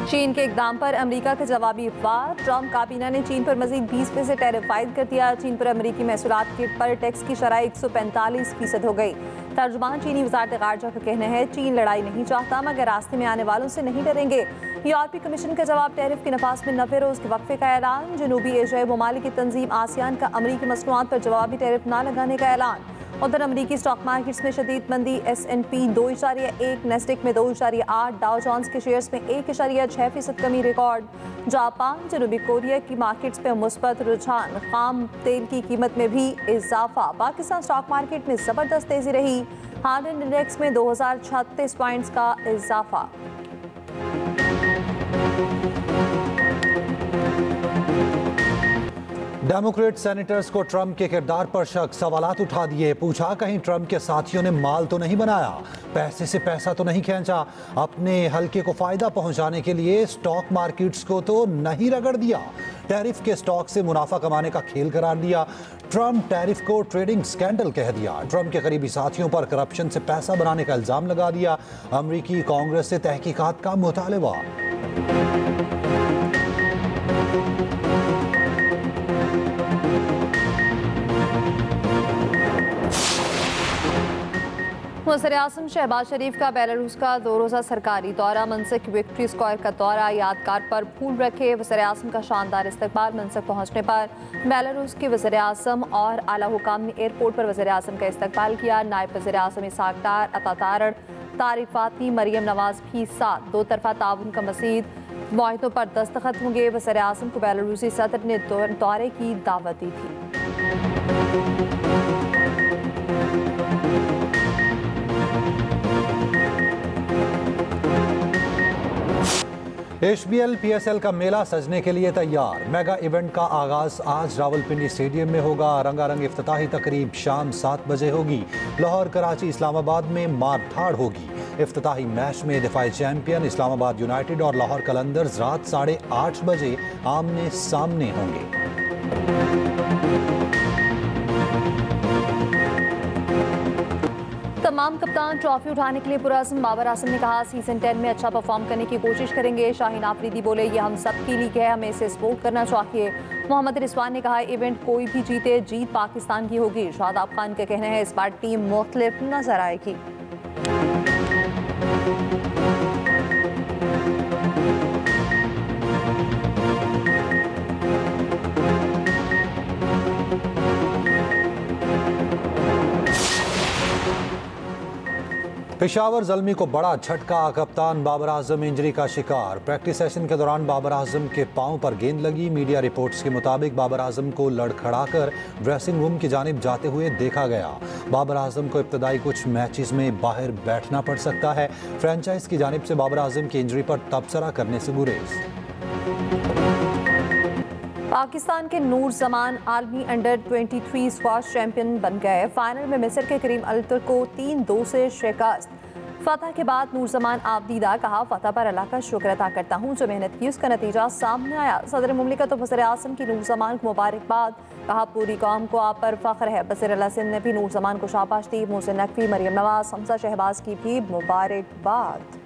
चीन के इकदाम पर अमेरिका का जवाबी वार। ट्रंप काबीना ने चीन पर मजीद 20% टैरिफ आयद कर दिया। चीन पर अमेरिकी महसूलात के पर टैक्स की शरह 145% हो गई। तर्जुमान चीनी वजारत खारजा का कहना है चीन लड़ाई नहीं चाहता मगर रास्ते में आने वालों से नहीं डरेंगे। यूरोपीय कमीशन का जवाब टैरिफ के नफाज में 90 रोज के वक्फे का ऐलान। जनूबी एशियाई ममालिक की तंजीम आसियान का अमेरिकी मसनूआत पर जवाबी टैरिफ न लगाने का ऐलान। उधर अमेरिकी स्टॉक मार्केट्स में शदीद मंदी। S&P 2.1, नेस्डेक में 2.8, डाउ जोन्स के शेयर्स में 1.6% कमी रिकॉर्ड। जापान जनूबी कोरिया की मार्केट्स में मुस्बत रुझान। खाम तेल की कीमत में भी इजाफा। पाकिस्तान स्टॉक मार्केट में जबरदस्त तेजी रही। हार्ड इंडेक्स में 2036 पॉइंट्स का इजाफा। डेमोक्रेट सेनेटर्स को ट्रंप के किरदार पर शक, सवालात उठा दिए। पूछा कहीं ट्रंप के साथियों ने माल तो नहीं बनाया, पैसे से पैसा तो नहीं खींचा, अपने हल्के को फायदा पहुंचाने के लिए स्टॉक मार्केट्स को तो नहीं रगड़ दिया, टैरिफ के स्टॉक से मुनाफा कमाने का खेल करार दिया। ट्रंप टैरिफ को ट्रेडिंग स्कैंडल कह दिया। ट्रंप के करीबी साथियों पर करप्शन से पैसा बनाने का इल्जाम लगा दिया। अमेरिकी कांग्रेस से तहकीकात का मुतालबा। वज़ीर-ए-आज़म शहबाज शरीफ का बेलारूस का 2 रोज़ा सरकारी दौरा। मनसक विक्ट्री स्क्वायर का दौरा यादगार पर फूल रखे। वज़ीर-ए-आज़म का शानदार इस्तकबाल। मनसक पहुंचने पर बेलारूस के वज़ीर-ए-आज़म और आला हुकाम ने एयरपोर्ट पर वज़ीर-ए-आज़म का इस्तकबाल किया। नायब वज़ीर-ए-आज़म इसहाक डार, अता तारड़, तारिक फातमी, मरियम नवाज भी साथ। 2 तरफ़ा ताउन का मज़ीद मुआहिदों पर दस्तखत होंगे। वज़ीर-ए-आज़म को बेलारूसी सदर ने दौरे की दावत दी थी। HBL PSL का मेला सजने के लिए तैयार। मेगा इवेंट का आगाज आज रावलपिंडी स्टेडियम में होगा। रंगारंग इफ्तिताही तकरीब शाम 7 बजे होगी। लाहौर, कराची, इस्लामाबाद में मारधाड़ होगी। इफ्तिताही मैच में दिफाई चैंपियन इस्लामाबाद यूनाइटेड और लाहौर कलंदर्स रात 8:30 बजे आमने सामने होंगे। तमाम कप्तान ट्रॉफी उठाने के लिए पुरअज़्म। बाबर आजम ने कहा सीजन 10 में अच्छा परफॉर्म करने की कोशिश करेंगे। शाहीन आफरीदी बोले ये हम सब की लीग है, हमें इसे सपोर्ट करना चाहिए। मोहम्मद रिजवान ने कहा इवेंट कोई भी जीते, जीत पाकिस्तान की होगी। शादाब खान का कहना है इस बार टीम मुख्तलिफ नजर आएगी। पेशावर ज़ल्मी को बड़ा झटका। कप्तान बाबर आजम इंजरी का शिकार। प्रैक्टिस सेशन के दौरान बाबर आजम के पांव पर गेंद लगी। मीडिया रिपोर्ट्स के मुताबिक बाबर आजम को लड़खड़ाकर ड्रेसिंग रूम की जानिब जाते हुए देखा गया। बाबर आजम को इब्तदाई कुछ मैचेस में बाहर बैठना पड़ सकता है। फ्रेंचाइज की जानिब से बाबर आजम की इंजरी पर तबसरा करने से गुरेज। पाकिस्तान के नूर जमान आलमी अंडर 23 स्क्वाश चैंपियन बन गए। फाइनल में मिस्र के करीम अल-तुर्क को 3-2 से शिकस्त। फतह के बाद नूर जमान आबदीदा कहा फतह पर अल्लाह का शुक्र अदा करता हूँ, जो मेहनत की उसका नतीजा सामने आया। सदर मुमलिकत और वज़ीर-ए-आज़म की नूर जमान को मुबारकबाद। कहा पूरी कौम को आप पर फख्र है। वज़ीर अला सिंध ने भी नूर जमान को शाबाश दी। मोहसिन नकवी, मरियम नवाज, हमजा शहबाज की भी मुबारकबाद।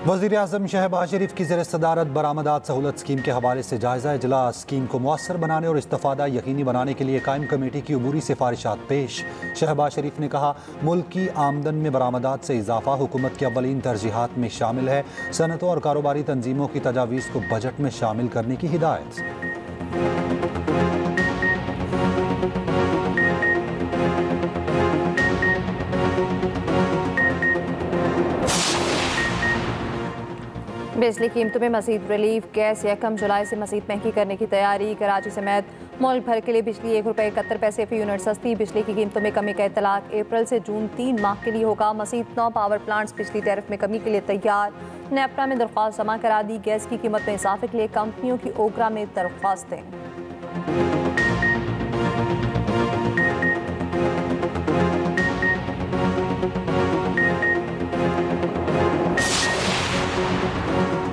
वज़ीर-ए-आज़म शहबाज शरीफ की ज़ेर सदारत बरामदात सहूलत स्कीम के हवाले से जायज़ा इजलास। स्कीम को मुअस्सर बनाने और इस्तिफ़ादा यकीनी बनाने के लिए कायम कमेटी की अबूरी सिफारिशात पेश। शहबाज शरीफ ने कहा मुल्क की आमदन में बरामदात से इजाफा हुकूमत की अव्वलीन तरजीहात में शामिल है। सनतों और कारोबारी तंजीमों की तजावीज़ को बजट में शामिल करने की हिदायत। बिजली कीमतों में मजीद रिलीफ। गैस 1 जुलाई से मजीद महंगी करने की तैयारी। कराची समेत मुल्क भर के लिए बिजली ₹1.71 फी यूनिट सस्ती। बिजली की कीमतों में कमी का इतलाक अप्रैल से जून 3 माह के लिए होगा। मजीद 9 पावर प्लांट्स बिजली टैरिफ में कमी के लिए तैयार। नेपरा में दरख्वास्त जमा करा दी। गैस की कीमत में इजाफे के लिए कंपनियों की ओकरा में दरख्वास्तें।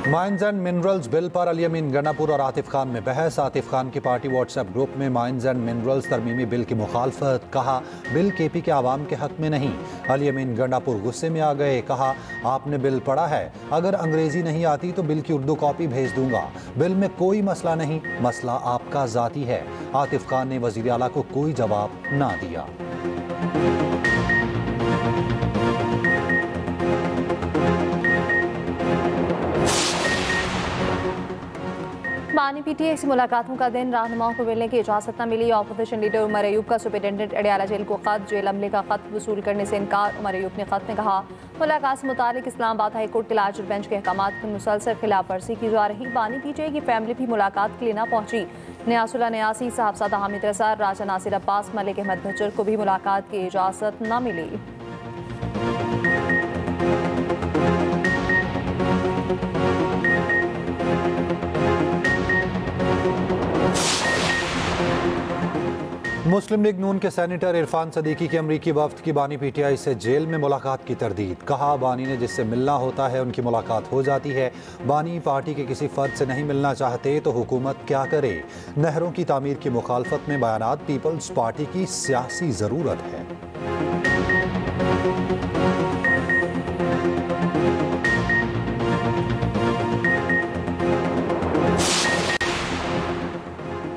माइंस एंड मिनरल्स बिल पर अली अमीन गंडापुर और आतिफ खान में बहस। आतिफ खान की पार्टी व्हाट्सएप ग्रुप में माइंस एंड मिनरल्स तरमीमी बिल की मुखालफत। कहा बिल केपी के आवाम के हक में नहीं। अली अमीन गंडापुर गुस्से में आ गए। कहा आपने बिल पढ़ा है, अगर अंग्रेजी नहीं आती तो बिल की उर्दू कॉपी भेज दूंगा। बिल में कोई मसला नहीं, मसला आपका जाती है। आतिफ खान ने वजीर आला को कोई जवाब ना दिया। बानी पीटीआई से मुलाकातों का दिन, रहनुमाओं को मिलने की इजाज़त न मिली। अपोजिशन लीडर उमर अयूब का सुपरिटेंडेंट अडयाला जेल को खत, जेल अमले का खत वसूल करने से इनकार। उमर अयूब ने खत में कहा मुलाकात से मुतालिक इस्लामाबाद हाई कोर्ट के लार्जर बेंच के अहकामात की मुसलसल खिलाफ वर्जी की जा रही। बानी पीटीआई की फैमिली भी मुलाकात के लिए न पहुंची। न्यासुल्लाह न्यासी, साहबजादा हामिद रज़ा, राजा नासिर अब्बास, मलिक अहमद भज्जर को भी मुलाकात की इजाज़त न मिली। मुस्लिम लीग नून के सेनेटर इरफान सदीकी की अमरीकी वफ्द की बानी पीटीआई से जेल में मुलाकात की तरदीद। कहा बानी ने जिससे मिलना होता है उनकी मुलाकात हो जाती है। बानी पार्टी के किसी फर्द से नहीं मिलना चाहते तो हुकूमत क्या करे। नहरों की तामीर की मुखालफत में बयानात पीपल्स पार्टी की सियासी ज़रूरत है।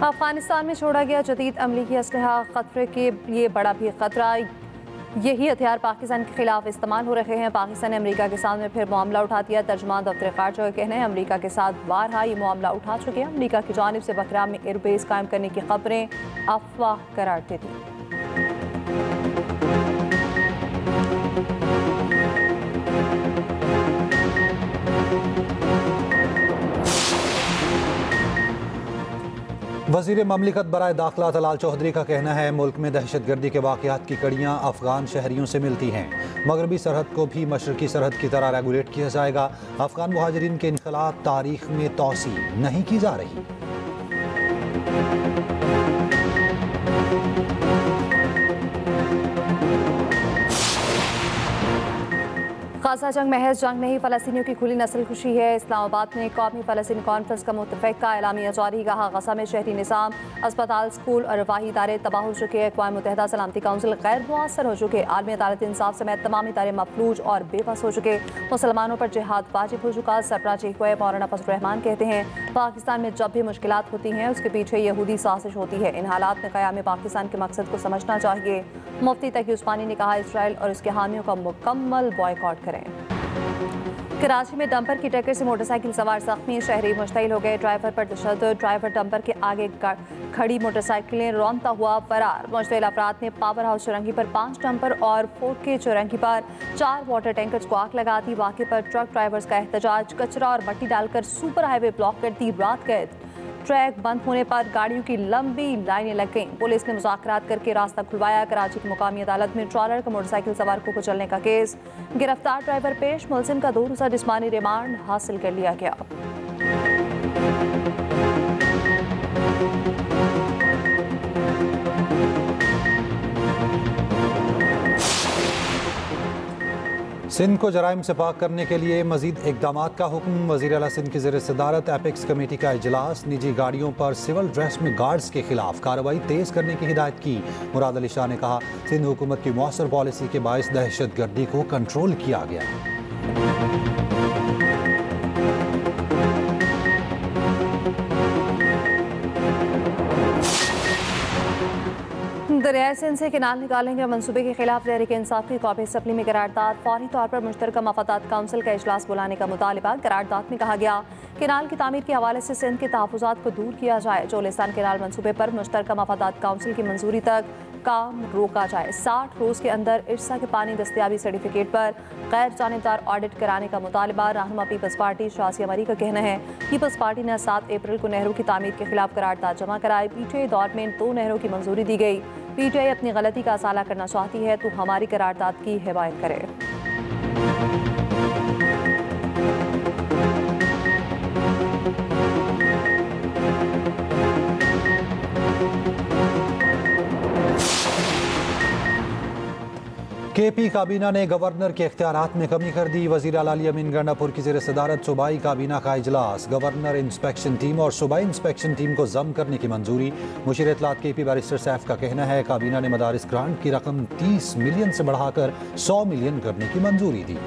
अफगानिस्तान में छोड़ा गया जदीद अमरीकी असलहा खतरे के लिए बड़ा भी खतरा। यही हथियार पाकिस्तान के खिलाफ इस्तेमाल हो रहे हैं। पाकिस्तान ने अमेरिका के सामने फिर मामला उठा दिया। तर्जुमान दफ्तर खारजा का कहना है अमेरिका के साथ बारहा ये मामला उठा चुके हैं। अमेरिका की जानिब से बकराम में एयरबेस कायम करने की खबरें अफवाह करार दे दी। वज़ीर ममलिकत बराए दाखिला तलाल चौधरी का कहना है मुल्क में दहशतगर्दी के वाक़यात की कड़ियाँ अफ़गान शहरियों से मिलती हैं। मगरबी सरहद को भी मशरकी सरहद की तरह रेगुलेट किया जाएगा। अफ़गान मुहाजिरीन के इनक़लाब तारीख़ में तौसी नहीं की जा रही। गाज़ा जंग महज जंग नहीं, फ़लस्तीनियों की खुली नस्ल खुशी है। इस्लामाबाद में कौमी फ़लस्तीनी कॉन्फ्रेंस का मुतफ़िक़ा एलामिया जारी। कहा गज़ा में शहरी निज़ाम, अस्पताल, स्कूल और रफ़ाही इदारे तबाह हो चुके हैं। अक़वाम मुत्तहिदा सलामती काउंसिल गैर मुअस्सर हो चुके। आलमी अदालत इंसाफ समेत तमाम इदारे मफलूज और बेबस हो चुके। मुसलमानों पर जिहाद वाजिब हो चुका। सरबराह चीफ मौलाना फजल रहमान कहते हैं पाकिस्तान में जब भी मुश्किलात होती हैं उसके पीछे यहूदी साजिश होती है। इन हालात में क़याम पाकिस्तान के मकसद को समझना चाहिए। मुफ्ती तकी उस्मानी ने कहा इसराइल और उसके हामियों का मुकम्मल बॉयकॉट करें। कराची में डंपर की टक्कर से मोटरसाइकिल सवार जख्मी, शहरी मुश्तइल हो गए। ड्राइवर पर तशद्दुद, ड्राइवर डंपर के आगे खड़ी मोटरसाइकिलें रौंदता हुआ फरार। मुश्तइल अफराद ने पावर हाउस चौरंगी पर 5 डंपर और फोर्ट के चौरंगी पर 4 वाटर टैंकर्स को आग लगा दी। वाक़े पर ट्रक ड्राइवर्स का एहतजाज, कचरा और मट्टी डालकर सुपर हाईवे ब्लॉक कर दी रात कैद। ट्रैक बंद होने पर गाड़ियों की लंबी लाइनें लग गईं। पुलिस ने मुज़ाकरात करके रास्ता खुलवाया। कराची की मुकामी अदालत में ट्रॉलर का मोटरसाइकिल सवार को कुचलने का केस। गिरफ्तार ड्राइवर पेश, मुलजिम का 2 रोज़ा जिस्मानी रिमांड हासिल कर लिया गया। सिंध को जराइम से पाक करने के लिए मजीद इकदामात का हुक्म। वज़ीर आला सिंध की ज़ेर सदारत एपेक्स कमेटी का इजलास। निजी गाड़ियों पर सिविल ड्रेस में गार्ड्स के खिलाफ कार्रवाई तेज़ करने की हिदायत की। मुराद अली शाह ने कहा सिंध हुकूमत की मौसर पॉलिसी के बायस दहशतगर्दी को कंट्रोल किया गया। दरियाए सिंध से केनाल निकालने के मंसूबे के खिलाफ तहरीक इंसाफ की कॉपी असम्बली में करारदाद। फौरी तौर पर मुश्तरका मफादात काउंसिल का इजलास बुलाने का मुतालिबा। करारदाद में कहा गया केनाल की तामीर के हवाले से सिंध के तहफ़्फ़ुज़ात को दूर किया जाए। चोलिस्तान केनाल मंसूबे पर मुश्तरका मफादात काउंसिल की मंजूरी तक काम रोका जाए। 60 रोज़ के अंदर इर्सा के पानी दस्तियाबी सर्टिफिकेट पर गैर जानिबदार ऑडिट कराने का मुतालिबा। रहनुमा पीपल्स पार्टी शासिया मरी का कहना है पीपल्स पार्टी ने 7 अप्रैल को नहरों की तामीर के खिलाफ करारदाद जमा कराई। पीटीआई दौर में 2 नहरों की मंजूरी दी गई। पीटीआई अपनी गलती का असाला करना चाहती है तो हमारी करारदाद की हिमायत करे। केपी काबीना ने गवर्नर के इख्तियारात में कमी कर दी। वजीर आला अली अमीन गंडापुर की ज़ेर सदारत सूबाई काबीना का इजलास। गवर्नर इंस्पेक्शन टीम और सूबाई इंस्पेक्शन टीम को जम करने की मंजूरी। मुशीर इत्तलात केपी बैरिस्टर सैफ का कहना है काबीना ने मदारिस ग्रांट की रकम 30 मिलियन से बढ़ाकर 100 मिलियन करने की मंजूरी दी।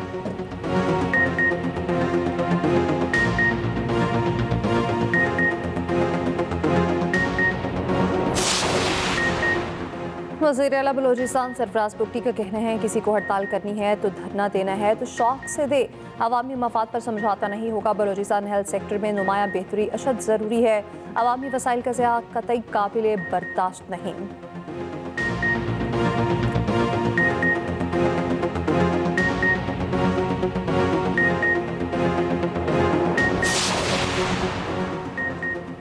वज़ीर आला बलोचिस्तान सरफराज बुगटी का कहना है किसी को हड़ताल करनी है तो धरना देना है तो शौक से दे, अवामी मफाद पर समझौता नहीं होगा। बलोचिस्तान हेल्थ सेक्टर में नुमाया बेहतरी अशद ज़रूरी है। अवामी वसाइल का ज़िया कतई काबिल बर्दाश्त नहीं।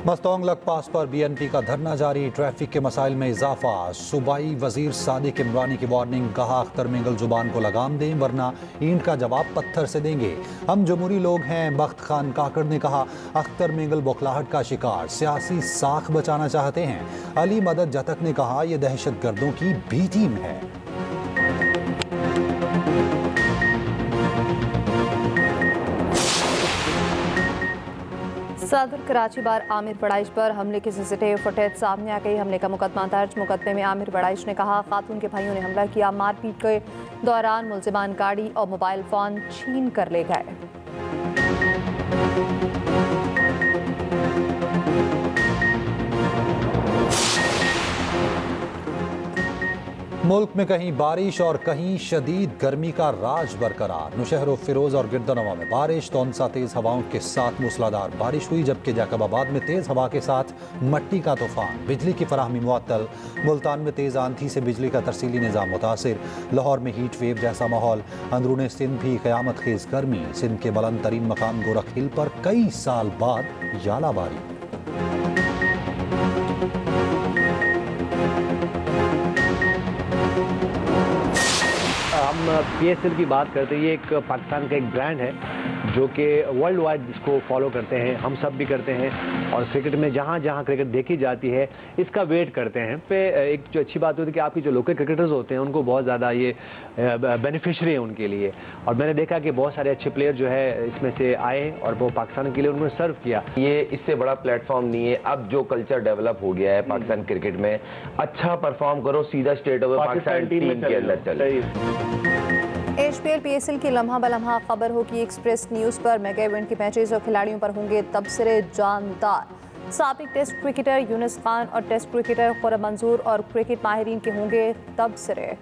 मस्तोंग लग पास पर BNP का धरना जारी। ट्रैफिक के मसाइल में इजाफा। सूबाई वजीर सादिक इमरानी की वार्निंग। कहा अख्तर मिंगल जुबान को लगाम दें वरना ईंट का जवाब पत्थर से देंगे। हम जमहूरी लोग हैं। बख्त खान काकड़ ने कहा अख्तर मिंगल बौखलाहट का शिकार, सियासी साख बचाना चाहते हैं। अली मदद जतक ने कहा यह दहशत गर्दों की बी टीम है। सदर कराची बार आमिर बड़ाइश पर हमले की सीसीटीवी फुटेज सामने आ गई। हमले का मुकदमा दर्ज। मुकदमे में आमिर बड़ाइश ने कहा खातून के भाइयों ने हमला किया। मारपीट के दौरान मुलजिमान गाड़ी और मोबाइल फोन छीन कर ले गए। मुल्क में कहीं बारिश और कहीं शदीद गर्मी का राज बरकरार। नुशहर फिरोज और गिरदनवा में बारिश, तौनसा तेज हवाओं के साथ मूसलाधार बारिश हुई, जबकि जैकबाबाद में तेज हवा के साथ मट्टी का तूफान। बिजली की फराहमी मुअत्तल। मुल्तान में तेज आंधी से बिजली का तरसीली निज़ाम मुतासिर। लाहौर में हीट वेव जैसा माहौल। अंदरूनी सिंध भी क़यामत खेज गर्मी। सिंध के बुलंद तरीन मकाम गोरख हिल पर कई साल बाद यालाबारी। हम PSL की बात करते हैं। ये एक पाकिस्तान का एक ब्रांड है जो कि वर्ल्ड वाइड इसको फॉलो करते हैं, हम सब भी करते हैं। और क्रिकेट में जहाँ जहाँ क्रिकेट देखी जाती है इसका वेट करते हैं। पे एक जो अच्छी बात होती है कि आपकी जो लोकल क्रिकेटर्स होते हैं उनको बहुत ज़्यादा ये बेनिफिशरी है उनके लिए। और मैंने देखा कि बहुत सारे अच्छे प्लेयर जो है इसमें से आए और वो पाकिस्तान के लिए उन्होंने सर्व किया। ये इससे बड़ा प्लेटफॉर्म नहीं है। अब जो कल्चर डेवलप हो गया है पाकिस्तान क्रिकेट में, अच्छा परफॉर्म करो, सीधा स्टेट ओवर पाकिस्तान टीम के अंदर चले। HPL PSL की लम्हा बलम्हा खबर हो कि एक्सप्रेस न्यूज़ पर मेगा इवेंट के मैचेस और खिलाड़ियों पर होंगे तबसरे जानदार। साबिक टेस्ट क्रिकेटर यूनुस खान और टेस्ट क्रिकेटर खुर्रम मंजूर और क्रिकेट माहिरीन के होंगे तबसरे।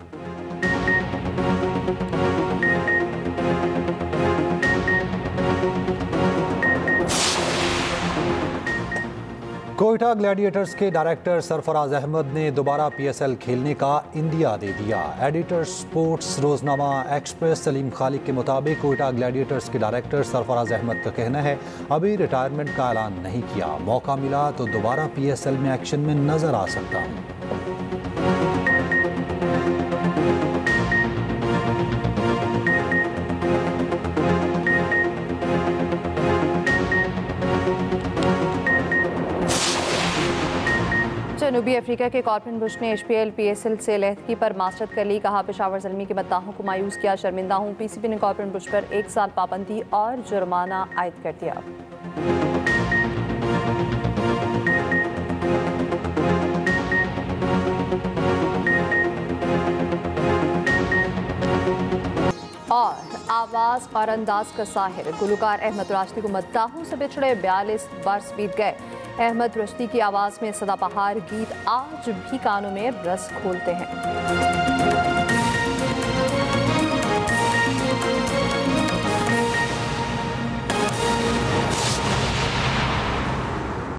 कोयटा ग्लैडिएटर्स के डायरेक्टर सरफराज अहमद ने दोबारा PSL खेलने का इंदिया दे दिया। एडिटर स्पोर्ट्स रोजनामा एक्सप्रेस सलीम खालिक के मुताबिक कोयटा ग्लैडिएटर्स के डायरेक्टर सरफराज अहमद का कहना है अभी रिटायरमेंट का ऐलान नहीं किया, मौका मिला तो दोबारा PSL में एक्शन में नजर आ सकता हूँ। जनूबी अफ्रीका के कॉर्बिन बुश ने HPL PSL से लहदगी पर मास्टरद कर ली। कहा पेशावर ज़ल्मी के मद्दाहों को मायूस किया, शर्मिंदा हूँ। PCB ने कॉर्बिन बुश पर 1 साल पाबंदी और जुर्माना आयद कर दिया। और आवाज़ और अंदाज का साहिर गुलकार अहमद राशिदी को मद्दाहों से बिछड़े 42 बरस बीत गए। अहमद रश्दी की आवाज़ में सदाबहार गीत आज भी कानों में रस खोलते हैं।